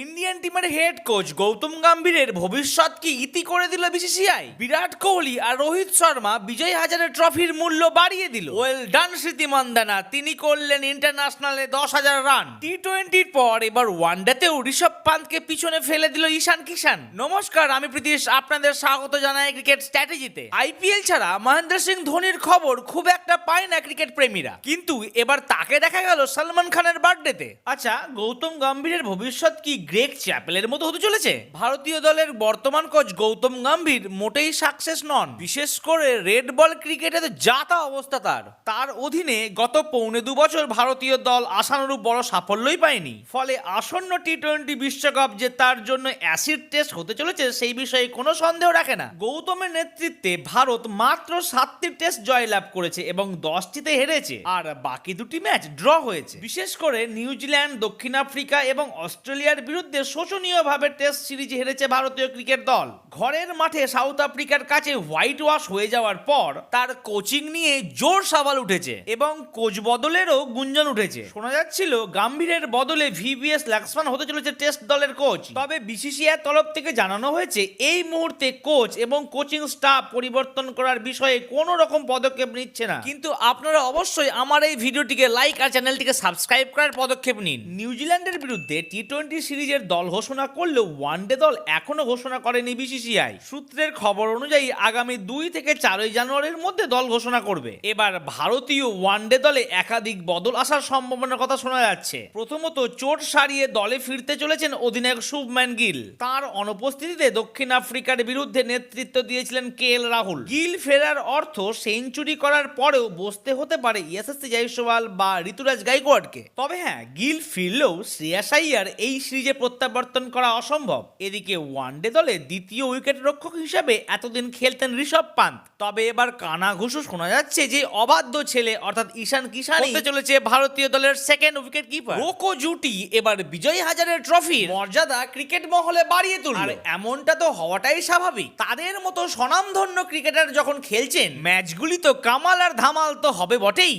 Indian টিমের head coach Gautam গম্ভীরের ভবিষ্যৎ কি ইতি করে দিল বিসিসিআই? বিরাট কোহলি আর রোহিত শর্মা বিজয় হাজারে ট্রফির মূল্য বাড়িয়ে দিল। ওয়েল ডান স্মৃতি মান্দানা, তিনি করলেন ইন্টারন্যাশনালে 10,000 রান। টি-20-র পর এবার ওয়ানডেতেও ঋষভ পান্তকে পিছনে ফেলে দিল ঈশান কিষান। নমস্কার, আমি প্রীতিশ, আপনাদের স্বাগত জানাই ক্রিকেট স্ট্র্যাটেজিতে। আইপিএল ছাড়া মহেন্দ্র সিং ধোনির খবর খুব একটা পায় না ক্রিকেট প্রেমীরা, কিন্তু এবার তাকে দেখা গেল সলমান খানের বার্থডেতে। আচ্ছা, গৌতম গম্ভীরের ভবিষ্যৎ কি গ্রেগ চ্যাপেলের মতো হতে চলেছে? ভারতীয় দলের বর্তমান কোচ গৌতম গম্ভীর মোটেই সাকসেস নন, বিশেষ করে রেড বল ক্রিকেটে তো যা তা অবস্থা। তার অধীনে গত 1.25 বছর ভারতীয় দল আশানুরূপ বড় সাফল্যই পায়নি। ফলে আসন্ন টি-20 বিশ্বকাপ যে তার জন্য অ্যাসিড টেস্ট হতে চলেছে সেই বিষয়ে কোনো সন্দেহ রাখে না। গৌতমের নেতৃত্বে ভারত মাত্র 7টি টেস্ট জয়লাভ করেছে এবং 10টিতে হেরেছে, আর বাকি 2টি ম্যাচ ড্র হয়েছে। বিশেষ করে নিউজিল্যান্ড, দক্ষিণ আফ্রিকা এবং অস্ট্রেলিয়ার বিরুদ্ধে শোচনীয়ভাবে টেস্ট সিরিজ হেরেছে ভারতীয় ক্রিকেট দল। ঘরের মাঠে সাউথ আফ্রিকার কাছে হোয়াইট ওয়াশ হয়ে যাওয়ার পর তার কোচিং নিয়ে জোর সওয়াল উঠেছে এবং কোচ বদলেরও গুঞ্জন উঠেছে। শোনা যাচ্ছিল গম্ভীরের বদলে ভিভিএস লক্ষ্মণ হতে চলেছে টেস্ট দলের কোচ। তবে বিসিসিআই তরফ থেকে জানানো হয়েছে এই মুহূর্তে কোচ এবং কোচিং স্টাফ পরিবর্তন করার বিষয়ে কোনো রকম পদক্ষেপ নিচ্ছে না। কিন্তু আপনারা অবশ্যই আমার এই ভিডিওটিকে লাইক আর চ্যানেলটিকে সাবস্ক্রাইব করার পদক্ষেপ নিন। নিউজিল্যান্ডের বিরুদ্ধে টি-20 সিরিজের দল ঘোষণা করলেও ওয়ানডে দল এখনো ঘোষণা করেনি বিসিসিআই। সূত্রের খবর অনুযায়ী আগামী 2 থেকে 4 জানুয়ারির মধ্যে দল ঘোষণা করবে। এবার ভারতীয় ওয়ানডে দলে একাধিক বদল আসার সম্ভাবনার কথা শোনা যাচ্ছে। প্রথমত, চোট সারিয়ে দলে ফিরতে চলেছেন অধিনায়ক শুভমান গিল। তার অনুপস্থিতিতে দক্ষিণ আফ্রিকার বিরুদ্ধে নেতৃত্ব দিয়েছিলেন কেএল রাহুল। গিল ফেরার অর্থ সেঞ্চুরি করার পরেও বসতে হতে পারে ইয়াশস্বী জয়সওয়াল বা ঋতুরাজ গাইকোয়াড়কে। তবে হ্যাঁ, গিল ফিরলেও শ্রেয়াস আইয়ার এই সিরিজে প্রত্যাবর্তন করা অসম্ভব। এদিকে ওয়ানডে দলে দ্বিতীয় উইকেট রক্ষক হিসাবে এতদিন খেলতেন ঋষভ পান্ত। তবে এবার কানাঘুষো শোনা যাচ্ছে যে অবাধ্য ছেলে অর্থাৎ ঈশান কিষান হতে চলেছে ভারতীয় দলের সেকেন্ড উইকেট কিপার। রোকো জুটি এবার বিজয় হাজারে ট্রফির মর্যাদা ক্রিকেট মহলে বাড়িয়ে তুলল। আর এমনটা তো হওয়াটাই স্বাভাবিক। তাদের মতো স্বনামধন্য ক্রিকেটার যখন খেলছেন, ম্যাচগুলি তো কামাল আর ধামাল তো হবে বটেই।